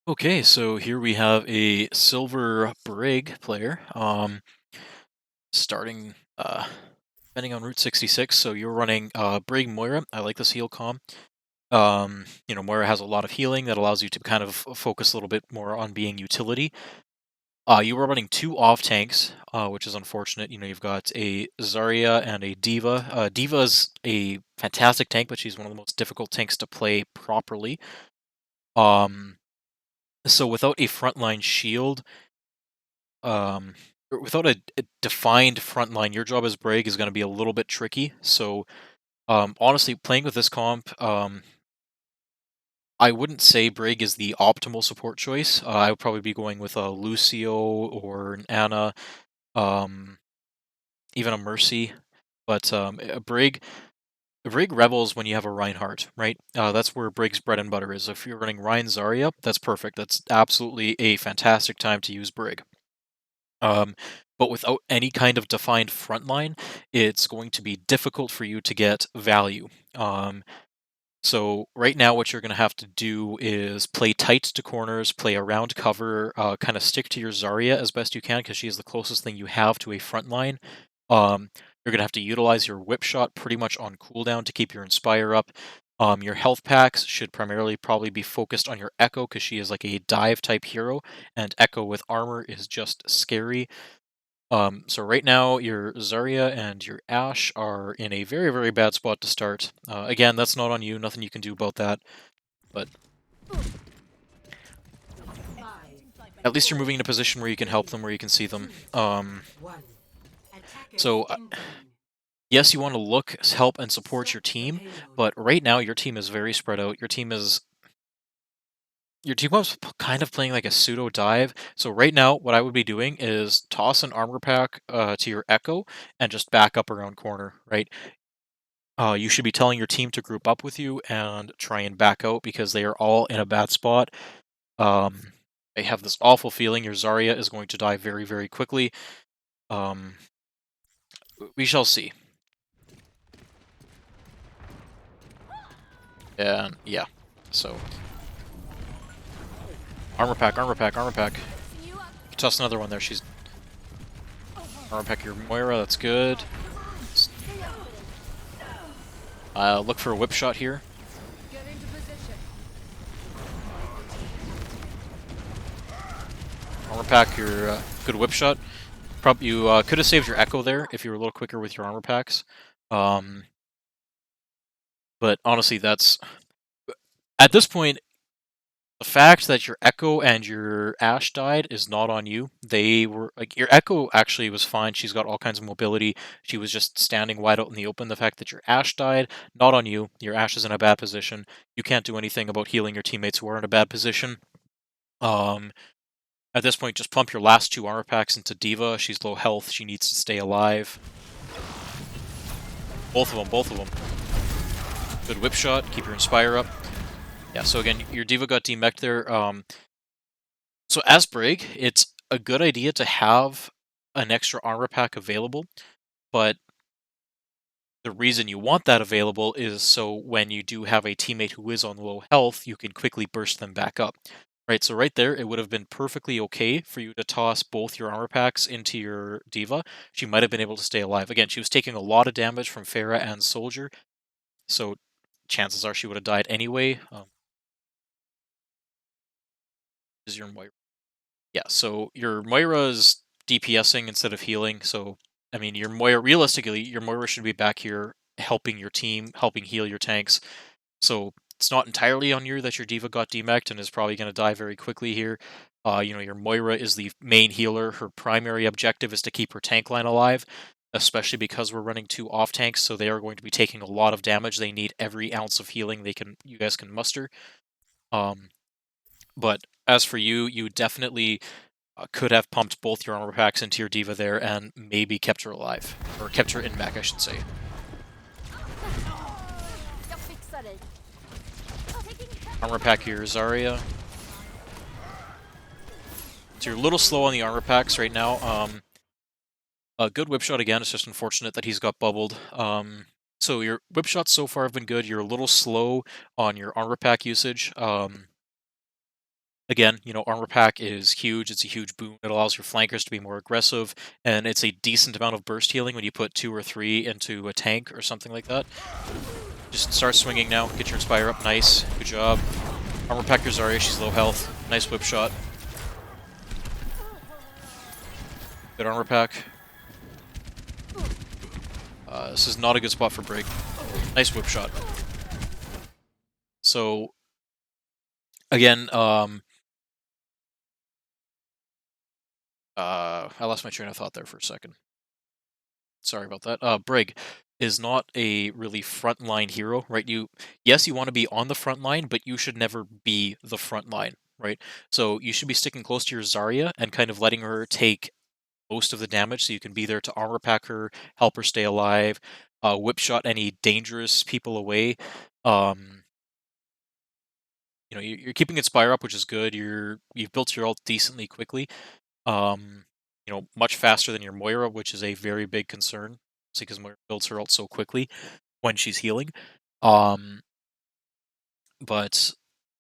Okay, so here we have a silver Brig player, starting depending on Route 66. So you're running Brig Moira. I like this heal comp. Moira has a lot of healing that allows you to kind of focus a little bit more on being utility. You were running two off tanks, which is unfortunate. You've got a Zarya and a Diva. Diva's a fantastic tank, but she's one of the most difficult tanks to play properly. So without a frontline shield, um, or without a defined front line, your job as Brig is going to be a little bit tricky. So, honestly, playing with this comp, I wouldn't say Brig is the optimal support choice. I would probably be going with a Lucio or an Anna, um, even a Mercy. But a Brig revels when you have a Reinhardt, right? That's where Brig's bread and butter is. If you're running Rein Zarya, that's perfect. That's absolutely a fantastic time to use Brig. Um, but without any kind of defined front line, it's going to be difficult for you to get value. Um, so right now, what you're going to have to do is play tight to corners, play around cover, kind of stick to your Zarya as best you can because she is the closest thing you have to a front line. You're going to have to utilize your whip shot pretty much on cooldown to keep your Inspire up. Your health packs should primarily probably be focused on your Echo because she is like a dive type hero, and Echo with armor is just scary. So right now, your Zarya and your Ashe are in a very, very bad spot to start. Again, that's not on you. Nothing you can do about that. But at least you're moving in a position where you can help them, where you can see them. So yes, you want to look, help, and support your team, but right now your team is very spread out. Your team was kind of playing like a pseudo dive. So right now, what I would be doing is toss an armor pack to your Echo and just back up around corner, right? You should be telling your team to group up with you and try and back out because they are all in a bad spot. Um, I have this awful feeling your Zarya is going to die very, very quickly. Um, we shall see. And yeah, so armor pack, armor pack, armor pack. Toss another one there. She's armor pack your Moira. That's good. Look for a whip shot here. Armor pack your good whip shot. You could have saved your Echo there if you were a little quicker with your armor packs. Um, but honestly, that's at this point, the fact that your Echo and your Ashe died is not on you. They were like your Echo actually was fine. She's got all kinds of mobility. She was just standing wide out in the open. The fact that your Ashe died, not on you. Your Ashe is in a bad position. You can't do anything about healing your teammates who are in a bad position. Um, at this point, just pump your last two armor packs into Diva. She's low health. She needs to stay alive. Both of them. Both of them. Good whip shot. Keep your Inspire up. Yeah. So again, your Diva got demeched there. So as Brig, it's a good idea to have an extra armor pack available, but the reason you want that available is so when you do have a teammate who is on low health, you can quickly burst them back up. Right, so right there, it would have been perfectly okay for you to toss both your armor packs into your Diva. She might have been able to stay alive. Again, she was taking a lot of damage from Pharah and Soldier, so chances are she would have died anyway. Is your Moira? Yeah, so your Moira's DPSing instead of healing. So I mean, your Moira realistically, your Moira should be back here helping your team, helping heal your tanks. So it's not entirely on you that your Diva got demeched and is probably going to die very quickly here. Your Moira is the main healer. Her primary objective is to keep her tank line alive, especially because we're running two off tanks, so they are going to be taking a lot of damage. They need every ounce of healing you guys can muster. Um, but as for you, you definitely could have pumped both your armor packs into your Diva there and maybe kept her alive. Or kept her in mech, I should say. Armor pack your Zarya. So you're a little slow on the armor packs right now. A good whip shot again. It's just unfortunate that he's got bubbled. So your whip shots so far have been good. You're a little slow on your armor pack usage. Again, armor pack is huge. It's a huge boon. It allows your flankers to be more aggressive, and it's a decent amount of burst healing when you put 2 or 3 into a tank or something like that. Just start swinging now. Get your Inspire up. Nice. Good job. Armor pack your Zarya. She's low health. Nice whip shot. Good armor pack. This is not a good spot for Brig. Nice whip shot. So, again, I lost my train of thought there for a second. Sorry about that. Brig is not a really frontline hero, right? Yes, you want to be on the front line, but you should never be the front line, right? So you should be sticking close to your Zarya and kind of letting her take most of the damage, so you can be there to armor pack her, help her stay alive, whip shot any dangerous people away. You're keeping Inspire up, which is good. You've built your ult decently quickly. Much faster than your Moira, which is a very big concern, because Moira builds her ult so quickly when she's healing. But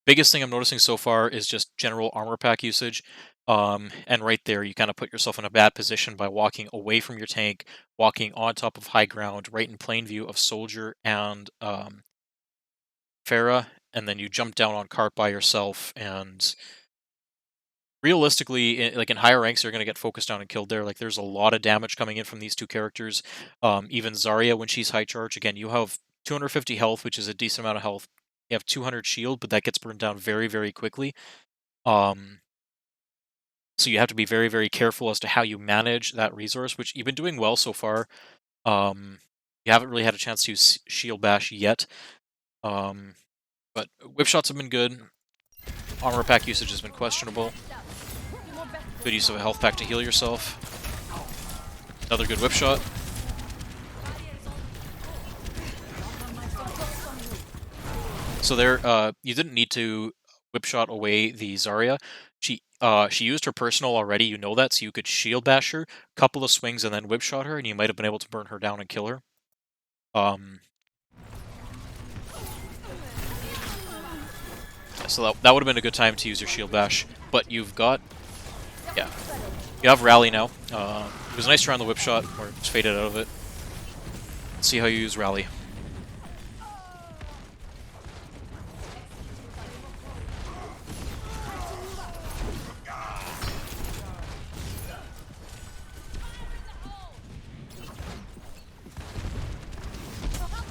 biggest thing I'm noticing so far is just general armor pack usage. And right there, you kind of put yourself in a bad position by walking away from your tank, walking on top of high ground, right in plain view of Soldier and Pharah, and then you jump down on cart by yourself. And realistically, in higher ranks, you're going to get focused down and killed there. Like, there's a lot of damage coming in from these two characters. Even Zarya, when she's high charge, again, you have 250 health, which is a decent amount of health. You have 200 shield, but that gets burned down very, very quickly. So you have to be very, very careful as to how you manage that resource, which you've been doing well so far. You haven't really had a chance to use shield bash yet. But whip shots have been good. Armor pack usage has been questionable. Good use of a health pack to heal yourself. Another good whip shot. So there, you didn't need to whip shot away the Zarya. She used her personal already, you know that, so you could shield bash her, couple of swings, and then whip shot her, and you might have been able to burn her down and kill her. So that would have been a good time to use your shield bash, but you have rally now. It was nice to run the whip shot, or just faded out of it. Let's see how you use rally.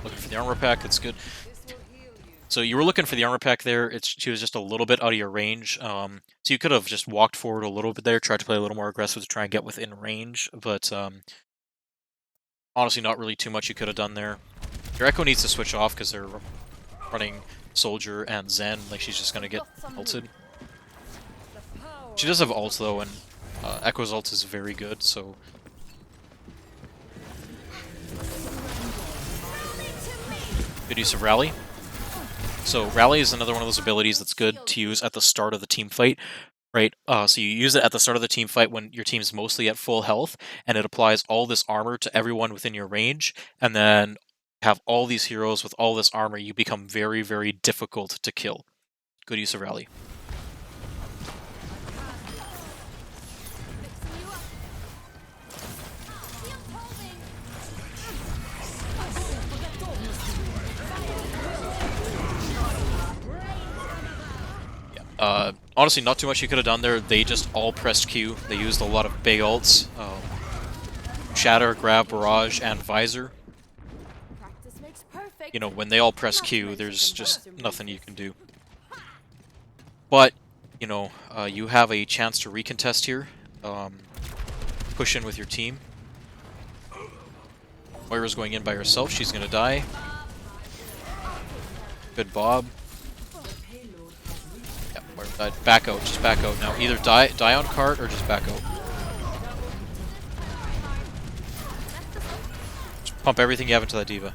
Looking for the armor pack, that's good. So you were looking for the armor pack there. She was just a little bit out of your range. So you could have just walked forward a little bit there, tried to play a little more aggressive to try and get within range. But honestly, not really too much you could have done there. Your Echo needs to switch off because they're running Soldier and Zen. Like, she's just going to get ulted. She does have ult though, and Echo's ult is very good, so... Good use of Rally. So Rally is another one of those abilities that's good to use at the start of the team fight, right? So you use it at the start of the team fight when your team's mostly at full health, and it applies all this armor to everyone within your range, and then have all these heroes with all this armor, you become very, very difficult to kill. Good use of Rally. Honestly, not too much you could have done there. They just all pressed Q. They used a lot of big ults. Shatter, Grab, Barrage, and Visor. When they all press Q, there's just nothing you can do. But, you have a chance to recontest here. Push in with your team. Moira's going in by herself. She's going to die. Good Bob. Back out, just back out now. Either die on cart or just back out. Just pump everything you have into that diva.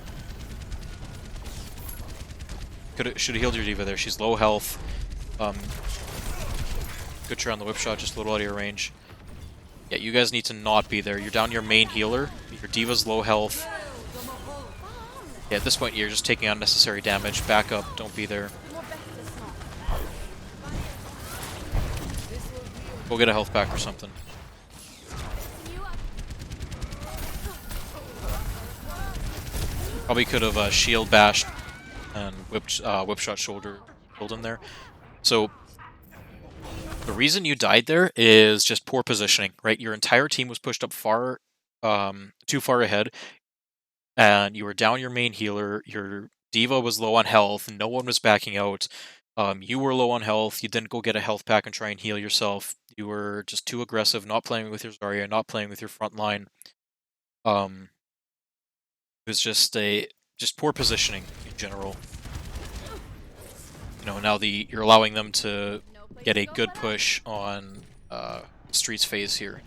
Should have healed your diva there. She's low health. Good try on the whip shot, just a little out of your range. Yeah, you guys need to not be there. You're down your main healer. Your diva's low health. Yeah, at this point you're just taking unnecessary damage. Back up, don't be there. Go get a health pack or something. Probably could have shield bashed and whipshot shoulder killed him there. So the reason you died there is just poor positioning, right? Your entire team was pushed up too far ahead, and you were down your main healer. Your diva was low on health. No one was backing out. You were low on health. You didn't go get a health pack and try and heal yourself. You were just too aggressive, not playing with your Zarya, not playing with your front line. It was just poor positioning in general. Now you're allowing them to get a good push on Street's phase here.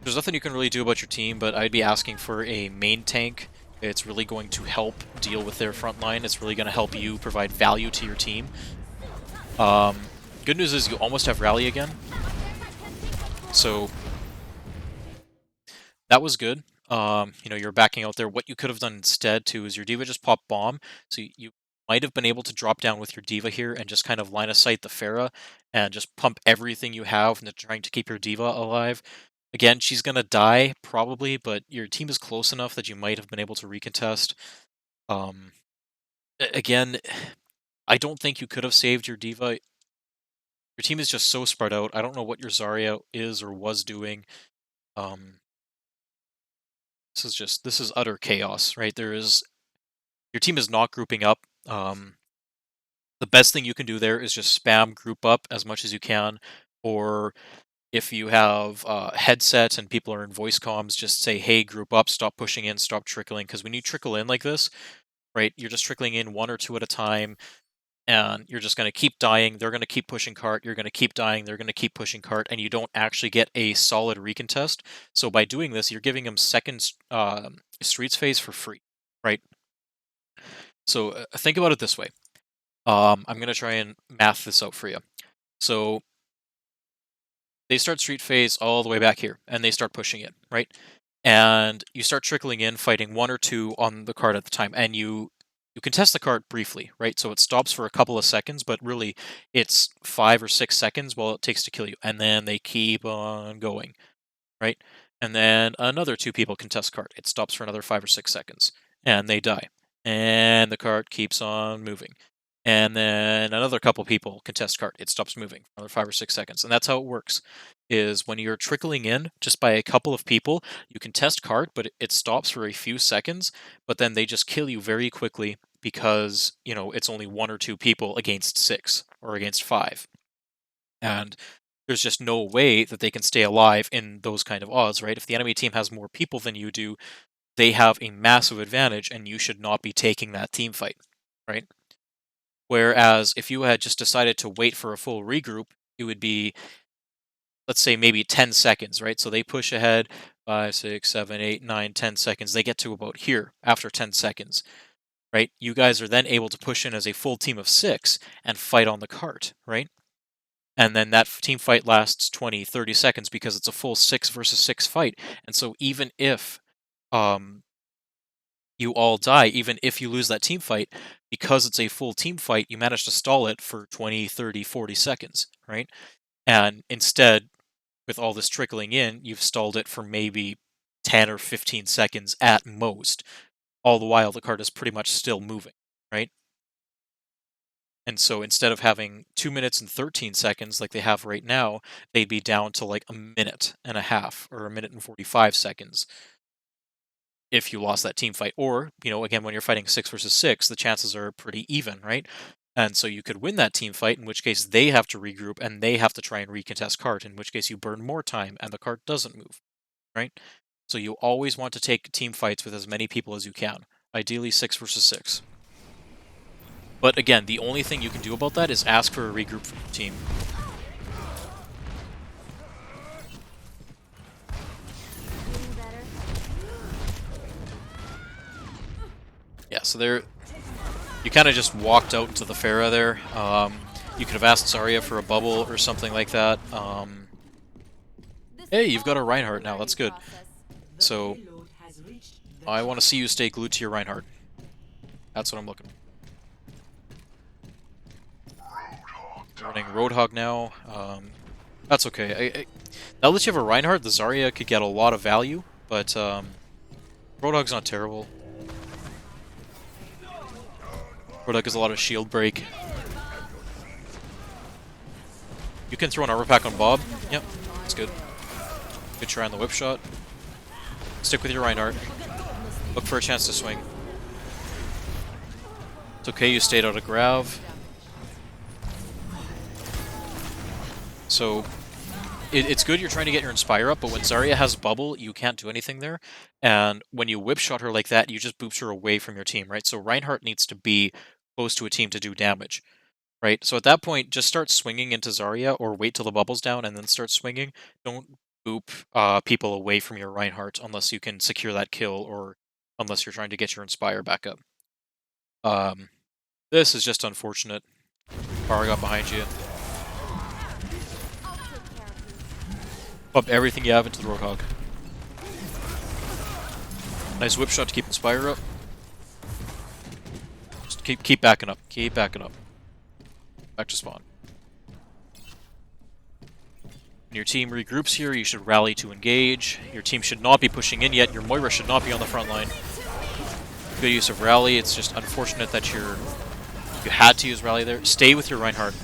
There's nothing you can really do about your team, but I'd be asking for a main tank. It's really going to help deal with their front line. It's really going to help you provide value to your team. Good news is you almost have rally again. So that was good. You're backing out there. What you could have done instead, too, is your diva just popped bomb. So you might have been able to drop down with your diva here and just kind of line of sight the Pharah and just pump everything you have into trying to keep your diva alive. Again, she's going to die, probably, but your team is close enough that you might have been able to recontest. Again, I don't think you could have saved your diva. Your team is just so spread out. I don't know what your Zarya is or was doing. This is utter chaos, right? Your team is not grouping up. The best thing you can do there is just spam group up as much as you can, or if you have headsets and people are in voice comms, just say, hey, group up, stop pushing in, stop trickling, because when you trickle in like this, right, you're just trickling in one or two at a time, and you're just going to keep dying, they're going to keep pushing cart, you're going to keep dying, they're going to keep pushing cart, and you don't actually get a solid recontest. So by doing this, you're giving them second Streets phase for free, right? So think about it this way. I'm going to try and math this out for you. So they start Street phase all the way back here, and they start pushing in, right? And you start trickling in, fighting one or two on the card at the time, and you contest the card briefly, right? So it stops for a couple of seconds, but really it's 5 or 6 seconds while it takes to kill you, and then they keep on going, right? And then another 2 people contest card. It stops for another 5 or 6 seconds, and they die. And the card keeps on moving. And then another couple people contest cart. It stops moving for another 5 or 6 seconds. And that's how it works, is when you're trickling in just by a couple of people, you can test cart, but it stops for a few seconds, but then they just kill you very quickly because, it's only 1 or 2 people against 6 or against 5. And there's just no way that they can stay alive in those kind of odds, right? If the enemy team has more people than you do, they have a massive advantage, and you should not be taking that team fight, right? Whereas if you had just decided to wait for a full regroup, it would be, let's say, maybe 10 seconds, right? So they push ahead 5, 6, 7, 8, 9, 10 seconds. They get to about here after 10 seconds, right? You guys are then able to push in as a full team of 6 and fight on the cart, right? And then that team fight lasts 20, 30 seconds because it's a full 6 versus 6 fight. And so even if you all die, even if you lose that team fight, because it's a full team fight, you manage to stall it for 20, 30, 40 seconds, right? And instead, with all this trickling in, you've stalled it for maybe 10 or 15 seconds at most, all the while the card is pretty much still moving, right? And so instead of having 2 minutes and 13 seconds like they have right now, they'd be down to like a minute and a half or a minute and 45 seconds if you lost that team fight. Or, again, when you're fighting 6 versus 6, the chances are pretty even, right? And so you could win that team fight, in which case they have to regroup and they have to try and recontest cart, in which case you burn more time and the cart doesn't move, right? So you always want to take team fights with as many people as you can, ideally 6 versus 6. But again, the only thing you can do about that is ask for a regroup from your team. Yeah, so you kind of just walked out into the Pharah there. You could have asked Zarya for a bubble or something like that. Hey, you've got a Reinhardt now, that's good. So, I want to see you stay glued to your Reinhardt. That's what I'm looking for. We're running Roadhog now. That's okay. Now that you have a Reinhardt, the Zarya could get a lot of value, but Roadhog's not terrible. Roadhog has a lot of shield break. You can throw an armor pack on Bob. Yep, that's good. Good try on the whip shot. Stick with your Reinhardt. Look for a chance to swing. It's okay, you stayed out of Grav. So, it's good you're trying to get your Inspire up, but when Zarya has Bubble, you can't do anything there. And when you whip shot her like that, you just boost her away from your team, right? So Reinhardt needs to be close to a team to do damage, right? So at that point, just start swinging into Zarya, or wait till the bubble's down and then start swinging. Don't boop people away from your Reinhardt unless you can secure that kill, or unless you're trying to get your Inspire back up. This is just unfortunate. Bar got behind you. Pump everything you have into the Roadhog. Nice whip shot to keep Inspire up. Just keep backing up. Keep backing up. Back to spawn. When your team regroups here, you should rally to engage. Your team should not be pushing in yet. Your Moira should not be on the front line. Good use of rally. It's just unfortunate that you had to use rally there. Stay with your Reinhardt.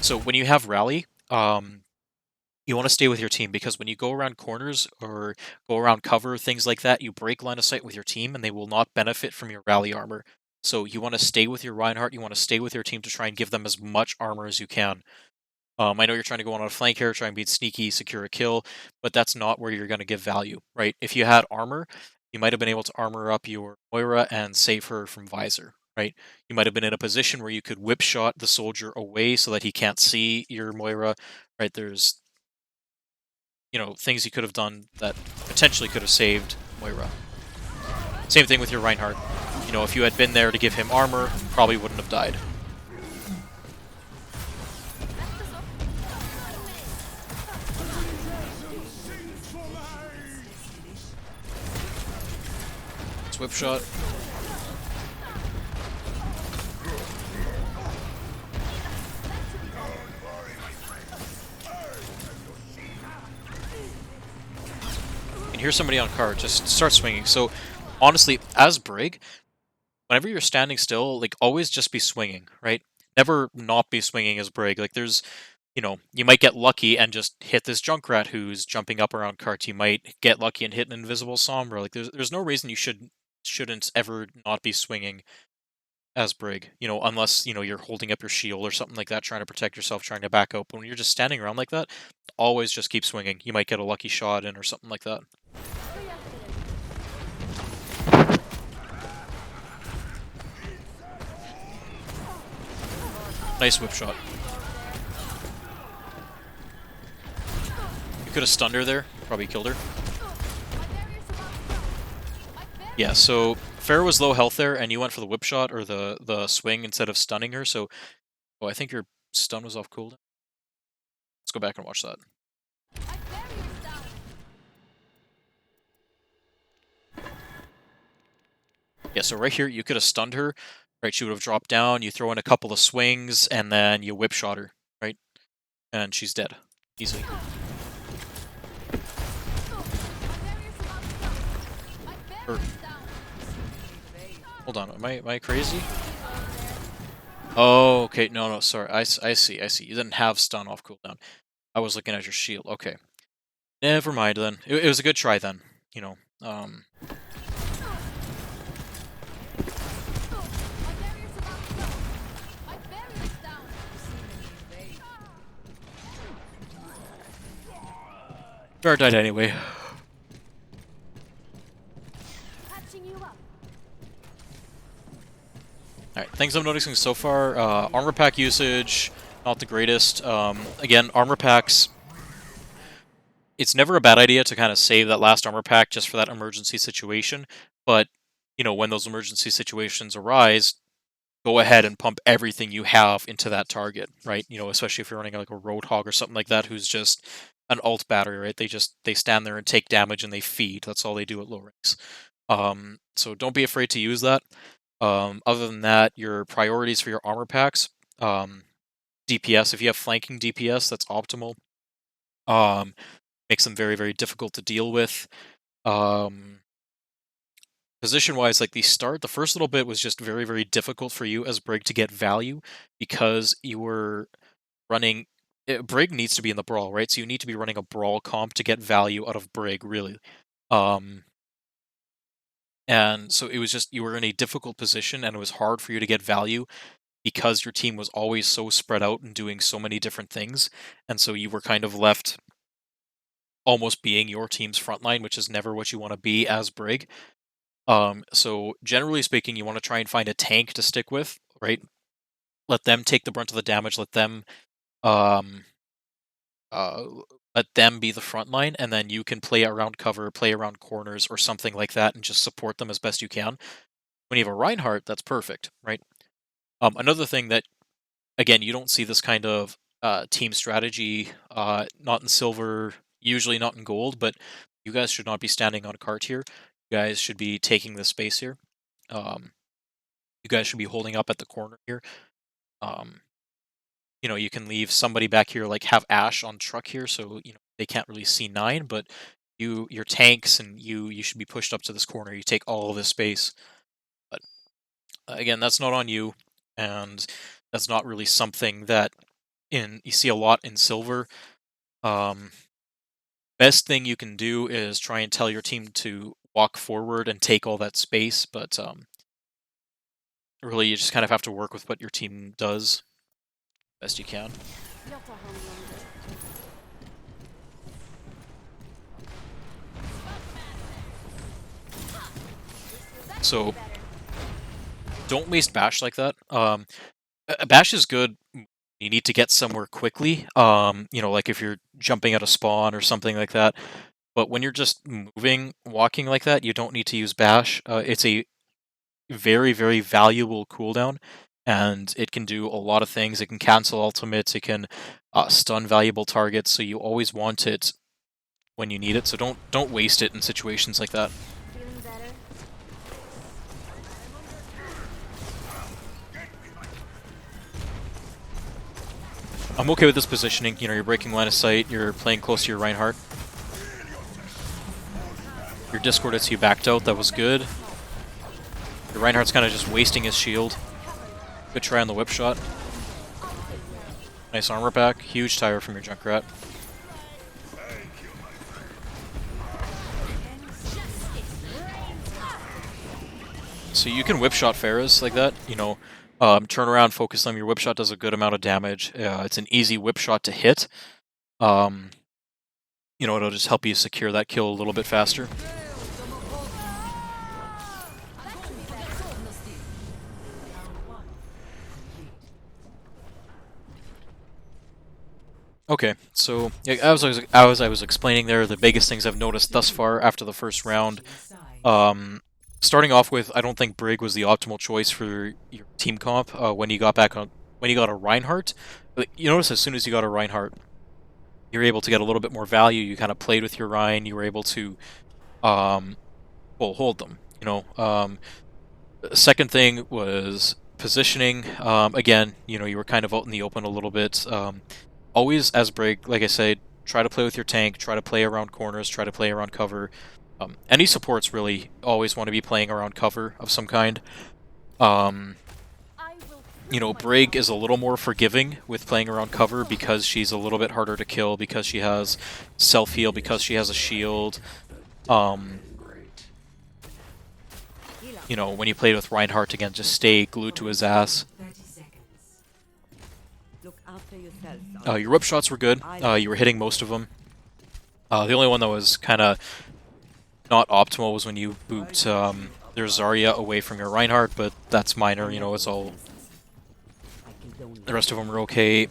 So when you have rally, you want to stay with your team, because when you go around corners or go around cover, things like that, you break line of sight with your team and they will not benefit from your rally armor. So you want to stay with your Reinhardt, you want to stay with your team to try and give them as much armor as you can. I know you're trying to go on a flank here, try and be sneaky, secure a kill, but that's not where you're going to give value, right? If you had armor, you might have been able to armor up your Moira and save her from Visor, right? You might have been in a position where you could whip shot the soldier away so that he can't see your Moira, right? There's, things you could have done that potentially could have saved Moira. Same thing with your Reinhardt. If you had been there to give him armor, probably wouldn't have died. Whip shot. And here's somebody on card. Just start swinging. So, honestly, as Brig, whenever you're standing still, like, always just be swinging, right? Never not be swinging as Brig. Like, there's, you might get lucky and just hit this Junkrat who's jumping up around carts. You might get lucky and hit an invisible Sombra. Like, there's no reason you shouldn't ever not be swinging as Brig, unless, you're holding up your shield or something like that, trying to protect yourself, trying to back out. But when you're just standing around like that, always just keep swinging. You might get a lucky shot in or something like that. Nice whip shot. You could have stunned her there, probably killed her. Yeah, so Pharah was low health there, and you went for the whip shot or the swing instead of stunning her, so I think your stun was off cooldown. Let's go back and watch that. Yeah, so right here, you could have stunned her, right? She would have dropped down, you throw in a couple of swings, and then you whip shot her, right? And she's dead. Easily. Hold on, am I crazy? Oh, okay, no, sorry, I see. You didn't have stun off cooldown. I was looking at your shield, okay. Never mind then. It was a good try then, Pharah died anyway. Alright, things I'm noticing so far, armor pack usage, not the greatest. Again, armor packs, it's never a bad idea to kind of save that last armor pack just for that emergency situation, but, when those emergency situations arise, go ahead and pump everything you have into that target, right? Especially if you're running like a Roadhog or something like that, who's just an alt battery, right? They stand there and take damage and they feed. That's all they do at low ranks. So don't be afraid to use that. Other than that, your priorities for your armor packs, DPS. If you have flanking DPS, that's optimal. Um, Makes them very, very difficult to deal with. Um, Position-wise, like the first little bit was just very, very difficult for you as Brig to get value because you were running. Brig needs to be in the brawl, right? So you need to be running a brawl comp to get value out of Brig, really. Um, and so it was just you were in a difficult position, and it was hard for you to get value because your team was always so spread out and doing so many different things, and so you were kind of left almost being your team's frontline, which is never what you want to be as Brig. So generally speaking, you want to try and find a tank to stick with, right? Let them take the brunt of the damage. Um, uh, let them be the front line, and then you can play around cover, play around corners, or something like that, and just support them as best you can. When you have a Reinhardt, that's perfect, right? Another thing that, again, you don't see this kind of team strategy, not in silver, usually not in gold, but you guys should not be standing on cart here. You guys should be taking the space here. Um, you guys should be holding up at the corner here. Um, you can leave somebody back here, like have Ash on truck here, so they can't really see 9, but your tanks and you should be pushed up to this corner. You take all of this space. But again, that's not on you, and that's not really something that you see a lot in silver. Um, Best thing you can do is try and tell your team to walk forward and take all that space, but really you just kind of have to work with what your team does best you can. So don't waste bash like that. A bash is good. You need to get somewhere quickly. Like if you're jumping at a spawn or something like that. But when you're just walking like that, you don't need to use bash. It's a very, very valuable cooldown, and it can do a lot of things. It can cancel ultimates. It can stun valuable targets. So you always want it when you need it. So don't waste it in situations like that. I'm okay with this positioning. You're breaking line of sight. You're playing close to your Reinhardt. Your Discord hits you backed out. That was good. Your Reinhardt's kind of just wasting his shield. Good try on the whip shot. Nice armor pack. Huge tire from your Junkrat. So you can whip shot Pharahs like that. Turn around, focus them. Your whip shot does a good amount of damage. It's an easy whip shot to hit. It'll just help you secure that kill a little bit faster. Okay, so as I was explaining there, the biggest things I've noticed thus far after the first round, starting off with, I don't think Brig was the optimal choice for your team comp. When you got a Reinhardt, you notice as soon as you got a Reinhardt, you're able to get a little bit more value. You kind of played with your Rein. You were able to, hold them. Second thing was positioning. Again, you were kind of out in the open a little bit. Always as Brig, like I said, try to play with your tank, try to play around corners, try to play around cover. Any supports really always want to be playing around cover of some kind. Brig is a little more forgiving with playing around cover because she's a little bit harder to kill, because she has self-heal, because she has a shield. When you played with Reinhardt, again, just stay glued to his ass. Your whip shots were good. You were hitting most of them. The only one that was kind of not optimal was when you booped their Zarya away from your Reinhardt, but that's minor. It's all. The rest of them are okay.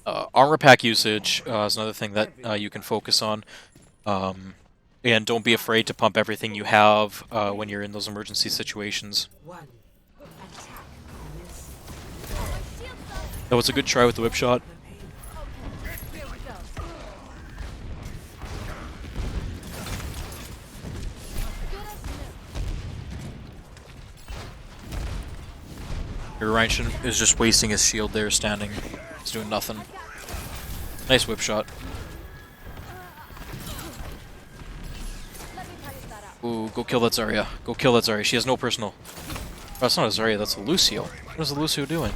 Armor pack usage is another thing that you can focus on. And don't be afraid to pump everything you have when you're in those emergency situations. That was a good try with the whip shot. Your Reinchen is just wasting his shield there, standing. He's doing nothing. Nice whip shot. Ooh, go kill that Zarya. Go kill that Zarya. She has no personal. Oh, that's not a Zarya, that's a Lucio. What is the Lucio doing?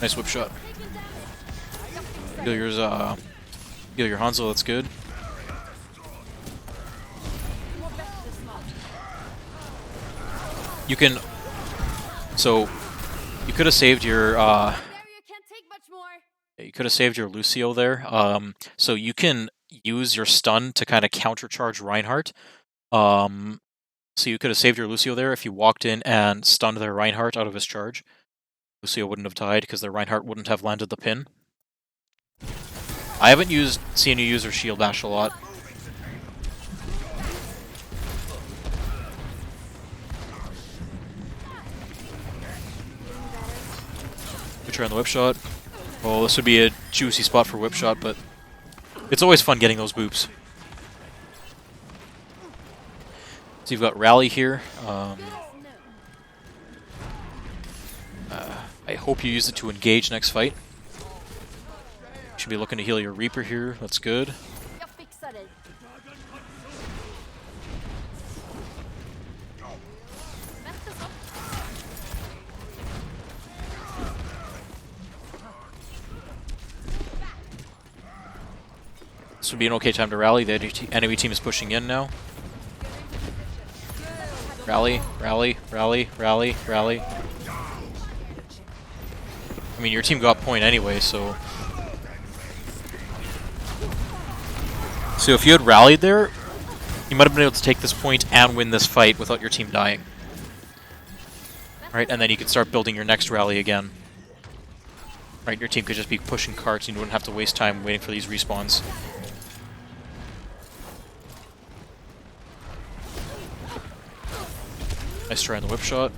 Nice whip shot. Heal your Hanzo, that's good. You can... So, you could have saved your, you could have saved your Lucio there. So you can use your stun to kind of countercharge Reinhardt. So you could have saved your Lucio there if you walked in and stunned their Reinhardt out of his charge. Lucio wouldn't have died because their Reinhardt wouldn't have landed the pin. I haven't seen you use her shield bash a lot. Good try on the whip shot. Well, this would be a juicy spot for whip shot, but it's always fun getting those boops. So you've got Rally here. I hope you use it to engage next fight. Should be looking to heal your Reaper here. That's good. This would be an okay time to rally. The enemy team is pushing in now. Rally, rally, rally, rally, rally. I mean, your team got point anyway, so... So if you had rallied there, you might have been able to take this point and win this fight without your team dying. Right, and then you could start building your next rally again. Right, your team could just be pushing carts and you wouldn't have to waste time waiting for these respawns. Nice try on the whip shot.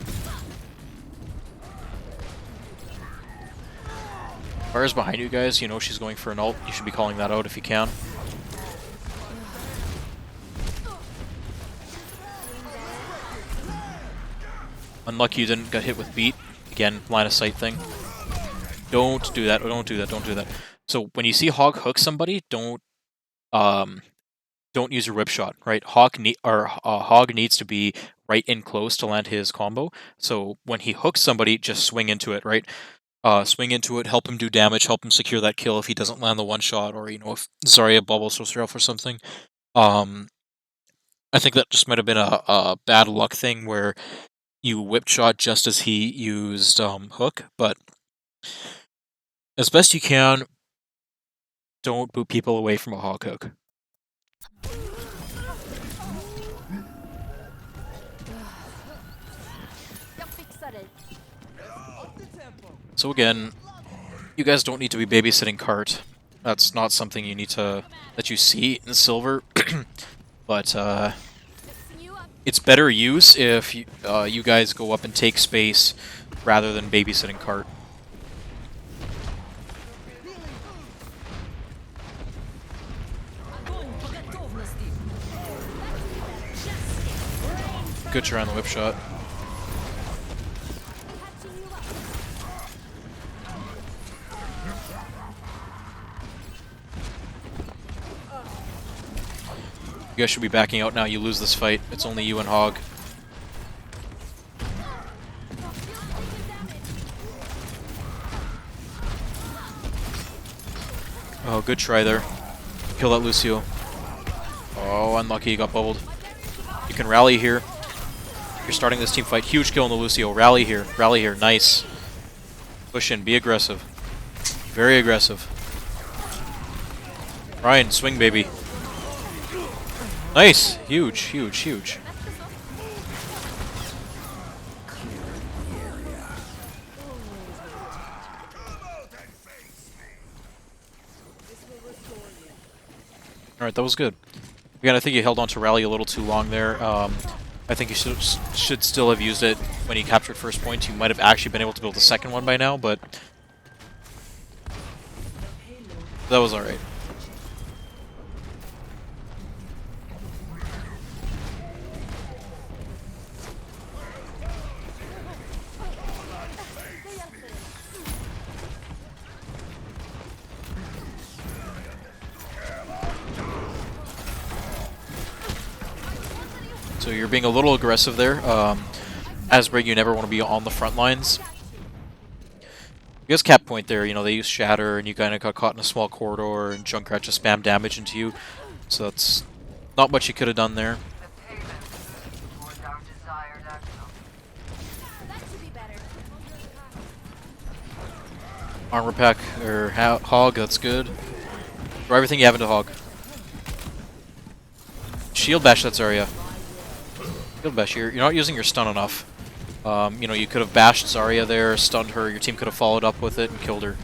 Fire's behind you guys, you know she's going for an ult. You should be calling that out if you can. Unlucky you didn't get hit with beat. Again, line of sight thing. Don't do that, don't do that, don't do that. So when you see Hog hook somebody, don't use your whip shot, right? Hog needs to be right in close to land his combo. So when he hooks somebody, just swing into it, right? Swing into it, help him do damage, help him secure that kill if he doesn't land the one shot, or, you know, if Zarya bubbles herself or something. I think that just might have been a bad luck thing where you whip shot just as he used hook, but as best you can, don't boot people away from a hog hook. So again, you guys don't need to be babysitting cart. That's not something you need to that you see in silver, but it's better use if you guys go up and take space rather than babysitting cart. Good try on the whip shot. You guys should be backing out now. You lose this fight. It's only you and Hog. Oh, good try there. Kill that Lucio. Oh, unlucky. He got bubbled. You can rally here. You're starting this team fight. Huge kill on the Lucio. Rally here. Rally here. Nice. Push in. Be aggressive. Very aggressive. Ryan, swing, baby. Nice! Huge, huge, huge. Alright, that was good. Again, I think you held on to rally a little too long there. I think you should still have used it when you captured first point. You might have actually been able to build the second one by now, but that was alright. So you're being a little aggressive there. As Brig, you never want to be on the front lines. You guys cap point there, you know, they use Shatter and you kind of got caught in a small corridor and Junkrat just spam damage into you. So that's not much you could have done there. Armor pack, or Hog, that's good. Throw everything you have into Hog. Shield bash that Zarya. Shield bash, you're not using your stun enough. You know, you could have bashed Zarya there, stunned her, your team could have followed up with it and killed her.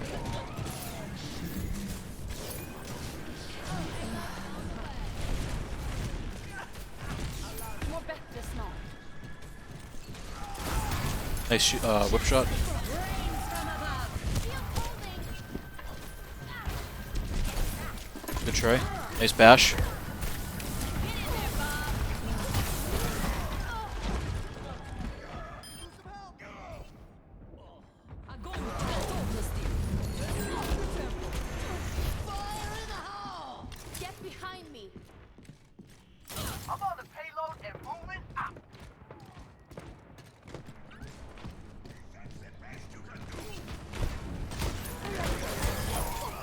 Nice whip shot. Good try. Nice bash.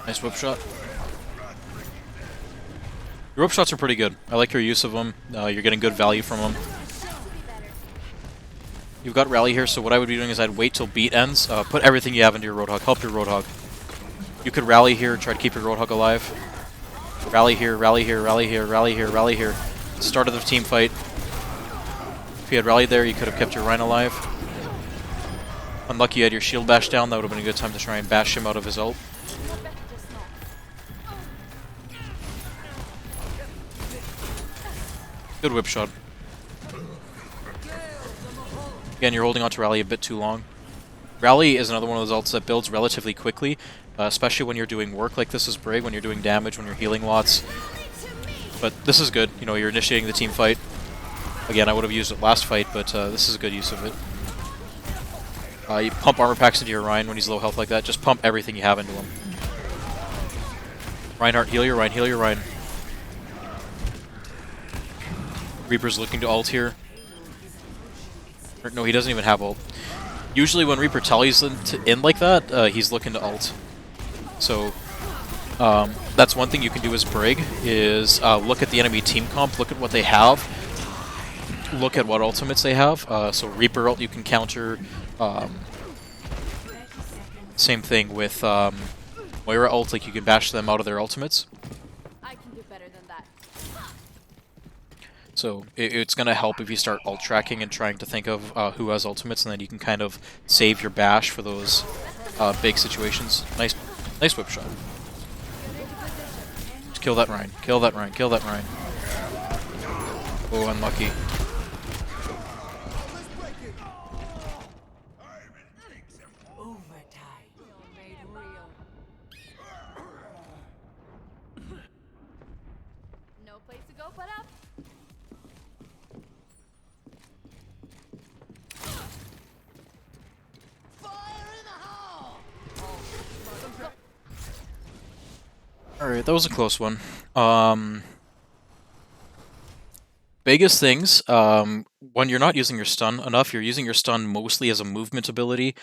Nice whip shot. Your whip shots are pretty good. I like your use of them. You're getting good value from them. You've got rally here, so what I would be doing is I'd wait till beat ends. Put everything you have into your Roadhog. Help your Roadhog. You could rally here, try to keep your Roadhog alive. Rally here, rally here, rally here, rally here, rally here. Start of the team fight. If you had rallied there, you could have kept your Rhine alive. Unlucky you had your shield bash down. That would have been a good time to try and bash him out of his ult. Good whip shot. Again, you're holding on to Rally a bit too long. Rally is another one of those ults that builds relatively quickly, especially when you're doing work like this is Brig, when you're doing damage, when you're healing lots. But this is good. You know, you're initiating the team fight. Again, I would have used it last fight, but this is a good use of it. You pump armor packs into your Rhine when he's low health like that. Just pump everything you have into him. Reinhardt, heal your Rhine, heal your Rhine. Reaper's looking to ult here. Or, no, he doesn't even have ult. Usually when Reaper tallies in like that, he's looking to ult. So, that's one thing you can do as Brig, is look at the enemy team comp, look at what they have, look at what ultimates they have. So Reaper ult you can counter. Same thing with Moira ult, like you can bash them out of their ultimates. So it's going to help if you start ult tracking and trying to think of who has ultimates, and then you can kind of save your bash for those big situations. Nice whip shot. Just kill that Rhine. Kill that Rhine. Kill that Rhine. Oh, unlucky. No place to go but up. Alright, that was a close one. Biggest things, when you're not using your stun enough, you're using your stun mostly as a movement ability.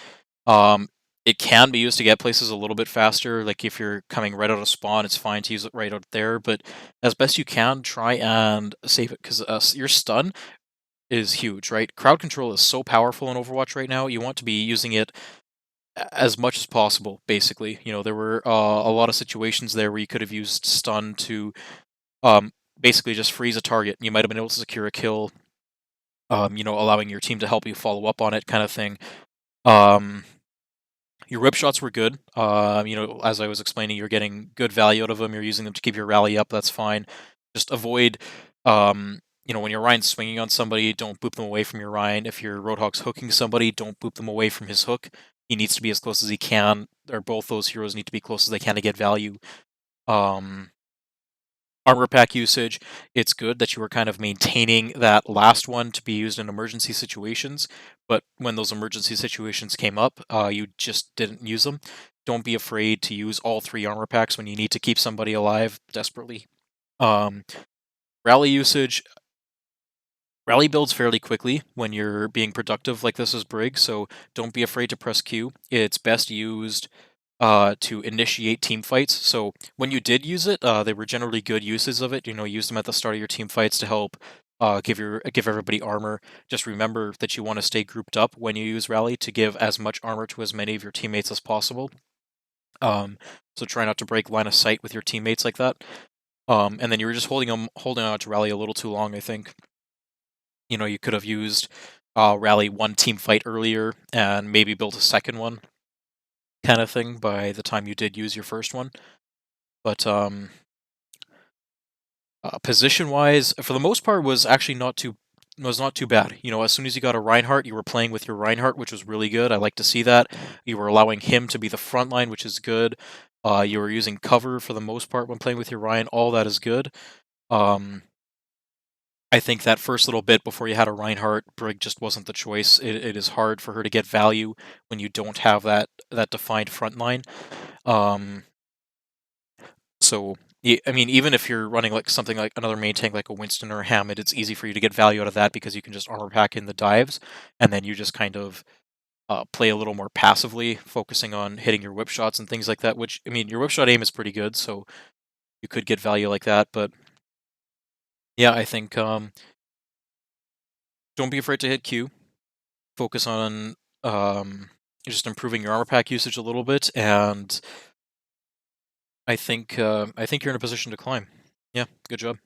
It can be used to get places a little bit faster, like if you're coming right out of spawn, it's fine to use it right out there, but as best you can, try and save it, because your stun is huge, right? Crowd control is so powerful in Overwatch right now, you want to be using it as much as possible, basically. You know, there were a lot of situations there where you could have used stun to basically just freeze a target. You might have been able to secure a kill, you know, allowing your team to help you follow up on it, kind of thing. Your whip shots were good. You know, as I was explaining, you're getting good value out of them. You're using them to keep your rally up. That's fine. Just avoid, you know, when your Ryan's swinging on somebody, don't boop them away from your Ryan. If your Roadhog's hooking somebody, don't boop them away from his hook. He needs to be as close as he can, or both those heroes need to be close as they can to get value. Armor pack usage, it's good that you were kind of maintaining that last one to be used in emergency situations, but when those emergency situations came up, you just didn't use them. Don't be afraid to use all 3 armor packs when you need to keep somebody alive desperately. Rally usage, Rally builds fairly quickly when you're being productive like this is Brig, so don't be afraid to press Q. It's best used to initiate team fights. So when you did use it, they were generally good uses of it. Use them at the start of your team fights to help give everybody armor. Just remember that you want to stay grouped up when you use rally to give as much armor to as many of your teammates as possible. Um, so try not to break line of sight with your teammates like that. And then you were just holding on to rally a little too long, I think. You could have used rally one team fight earlier and maybe built a second one, kind of thing, by the time you did use your first one. But position wise, for the most part, was not too bad. As soon as you got a Reinhardt, you were playing with your Reinhardt, which was really good. I like to see that. You were allowing him to be the front line, which is good. You were using cover for the most part when playing with your Ryan. All that is good. Um, I think that first little bit before you had a Reinhardt, Brig just wasn't the choice. It is hard for her to get value when you don't have that defined front line. Um, so I mean, even if you're running like something like another main tank like a Winston or a Hammond, it's easy for you to get value out of that because you can just armor pack in the dives, and then you just kind of play a little more passively, focusing on hitting your whip shots and things like that. Which, I mean, your whip shot aim is pretty good, so you could get value like that. But yeah, I think don't be afraid to hit Q. Focus on just improving your armor pack usage a little bit, and I think you're in a position to climb. Yeah, good job.